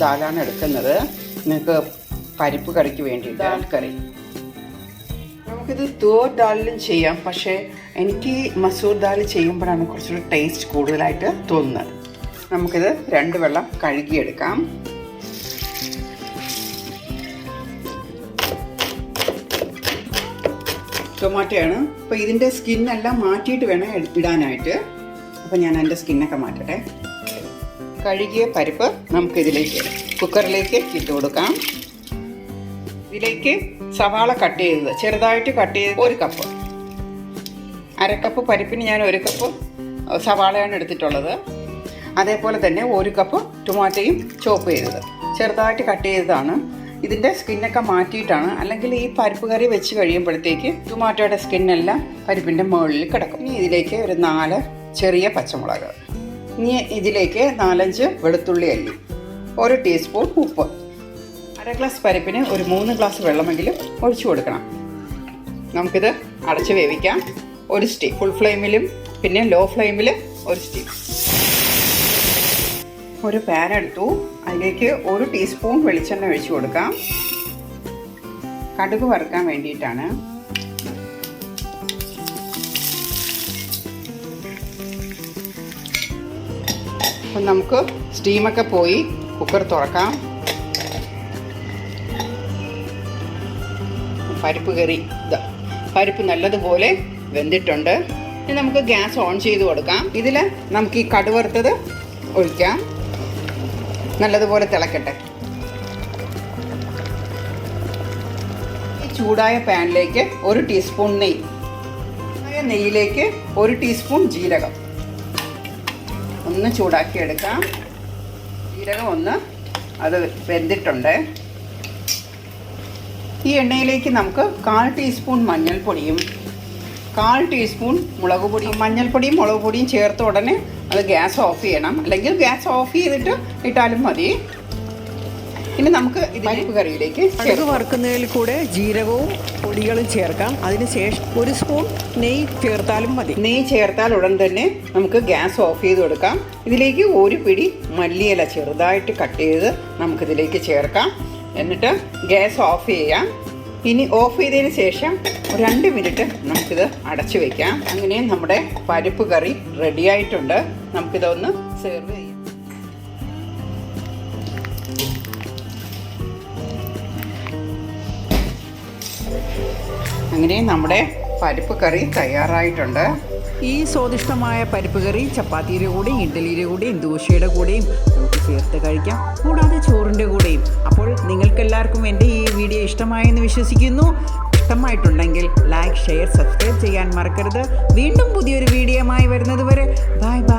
ദാലാണ് എടുക്കുന്നത്. നിങ്ങൾക്ക് പരിപ്പ് കറിക്ക് വേണ്ടി ദാൽ കറി. നമുക്കിത് തൂർ ദാലിലും ചെയ്യാം, പക്ഷേ എനിക്ക് മസൂർ ദാൽ ചെയ്യുമ്പോഴാണ് കുറച്ചുകൂടി ടേസ്റ്റ് കൂടുതലായിട്ട് തോന്നുന്നത്. നമുക്കിത് 2 വെള്ളം കഴുകിയെടുക്കാം. ടൊമാറ്റോയാണ്. അപ്പോൾ ഇതിൻ്റെ സ്കിന്നെല്ലാം മാറ്റിയിട്ട് വേണം ഇടാനായിട്ട്. അപ്പോൾ ഞാൻ എൻ്റെ സ്കിന്നൊക്കെ മാറ്റട്ടെ. കഴുകിയ പരിപ്പ് നമുക്കിതിലേക്ക് കുക്കറിലേക്ക് ഇട്ട് കൊടുക്കാം. ഇതിലേക്ക് സവാള കട്ട് ചെയ്തത് ചെറുതായിട്ട് കട്ട് ചെയ്ത് 1 കപ്പ്, 1/2 കപ്പ് പരിപ്പിന് ഞാൻ 1 കപ്പ് സവാളയാണ് എടുത്തിട്ടുള്ളത്. അതേപോലെ തന്നെ 1 കപ്പ് ടൊമാറ്റോയും ചോപ്പ് ചെയ്തത് ചെറുതായിട്ട് കട്ട് ചെയ്തതാണ്. ഇതിൻ്റെ സ്കിന്നൊക്കെ മാറ്റിയിട്ടാണ്, അല്ലെങ്കിൽ ഈ പരിപ്പ് കറി വെച്ച് കഴിയുമ്പോഴത്തേക്ക് ടൊമാറ്റോയുടെ സ്കിന്നെല്ലാം പരിപ്പിൻ്റെ മുകളിൽ കിടക്കും. ഇനി ഇതിലേക്ക് ഒരു 4 ചെറിയ പച്ചമുളക്, ഇനി ഇതിലേക്ക് 4-5 വെളുത്തുള്ളി അല്ലി, 1 ടീസ്പൂൺ ഉപ്പ്, 1/2 ഗ്ലാസ് പരിപ്പിന് ഒരു 3 ഗ്ലാസ് വെള്ളമെങ്കിലും ഒഴിച്ചു കൊടുക്കണം. നമുക്കിത് അടച്ച് വേവിക്കാം. 1 സ്റ്റീം, ഫുൾ ഫ്ലെയിമിലും പിന്നെ ലോ ഫ്ലെയിമിൽ 1 സ്റ്റീം. ഒരു പാൻ എടുത്തു, അതിലേക്ക് 1 ടീസ്പൂൺ വെളിച്ചെണ്ണ ഒഴിച്ചു കൊടുക്കാം. കടുക് വറുക്കാൻ വേണ്ടിയിട്ടാണ്. അപ്പം നമുക്ക് സ്റ്റീമൊക്കെ പോയി കുക്കർ തുറക്കാം. പരിപ്പ് കറി പരിപ്പ് നല്ലതുപോലെ വെന്തിട്ടുണ്ട്. ഇനി നമുക്ക് ഗ്യാസ് ഓൺ ചെയ്ത് കൊടുക്കാം. ഇതിൽ നമുക്ക് ഈ കടുക് വറുത്തത് ഒഴിക്കാം. നല്ലതുപോലെ തിളക്കട്ടെ. ഈ ചൂടായ പാനിലേക്ക് 1 ടീസ്പൂൺ നെയ്യ്, നെയ്യിലേക്ക് 1 ടീസ്പൂൺ ജീരകം ഒന്ന് ചൂടാക്കി എടുക്കാം. ജീരകം അത് വെന്തിട്ടുണ്ട്. ഈ എണ്ണയിലേക്ക് നമുക്ക് 1/4 ടീസ്പൂൺ മഞ്ഞൾപ്പൊടിയും 1/4 ടീസ്പൂൺ മുളക് പൊടിയും, മഞ്ഞൾപ്പൊടിയും മുളക് പൊടിയും ചേർത്ത ഉടനെ അത് ഗ്യാസ് ഓഫ് ചെയ്യണം, അല്ലെങ്കിൽ ഗ്യാസ് ഓഫ് ചെയ്തിട്ട് ഇട്ടാലും മതി. ഇനി നമുക്ക് പരിപ്പ് കറിയിലേക്ക് കടുക് വറുക്കുന്നതിൽ കൂടെ ജീരകവും പൊടികളും ചേർക്കാം. അതിനുശേഷം 1 സ്പൂൺ നെയ്യ് ചേർത്താലും മതി. നെയ്യ് ചേർത്താൽ ഉടൻ തന്നെ നമുക്ക് ഗ്യാസ് ഓഫ് ചെയ്ത് കൊടുക്കാം. ഇതിലേക്ക് 1 പിടി മല്ലിയില ചെറുതായിട്ട് കട്ട് ചെയ്ത് നമുക്കിതിലേക്ക് ചേർക്കാം. എന്നിട്ട് ഗ്യാസ് ഓഫ് ചെയ്യാം. ഇനി ഓഫ് ചെയ്തതിന് ശേഷം 2 മിനിറ്റ് നമുക്കിത് അടച്ചു വയ്ക്കാം. അങ്ങനെ നമ്മുടെ പരിപ്പ് കറി റെഡിയായിട്ടുണ്ട്. നമുക്കിതൊന്ന് സെർവ് ചെയ്യാം. അങ്ങനെ നമ്മുടെ പരിപ്പ് കറി തയ്യാറായിട്ടുണ്ട്. ഈ സ്വാദിഷ്ടമായ പരിപ്പ് കറി ചപ്പാത്തിയുടെ കൂടെയും ഇഡ്ഡലിയുടെ കൂടെയും ദോശയുടെ കൂടെയും നമുക്ക് ചേർത്ത് കഴിക്കാം, കൂടാതെ ചോറിൻ്റെ കൂടെയും. അപ്പോൾ നിങ്ങൾക്കെല്ലാവർക്കും എൻ്റെ ഈ വീഡിയോ ഇഷ്ടമായെന്ന് വിശ്വസിക്കുന്നു. ഇഷ്ടമായിട്ടുണ്ടെങ്കിൽ ലൈക്ക്, ഷെയർ, സബ്സ്ക്രൈബ് ചെയ്യാൻ മറക്കരുത്. വീണ്ടും പുതിയൊരു വീഡിയോയുമായി വരുന്നത് വരെ ബൈ ബൈ.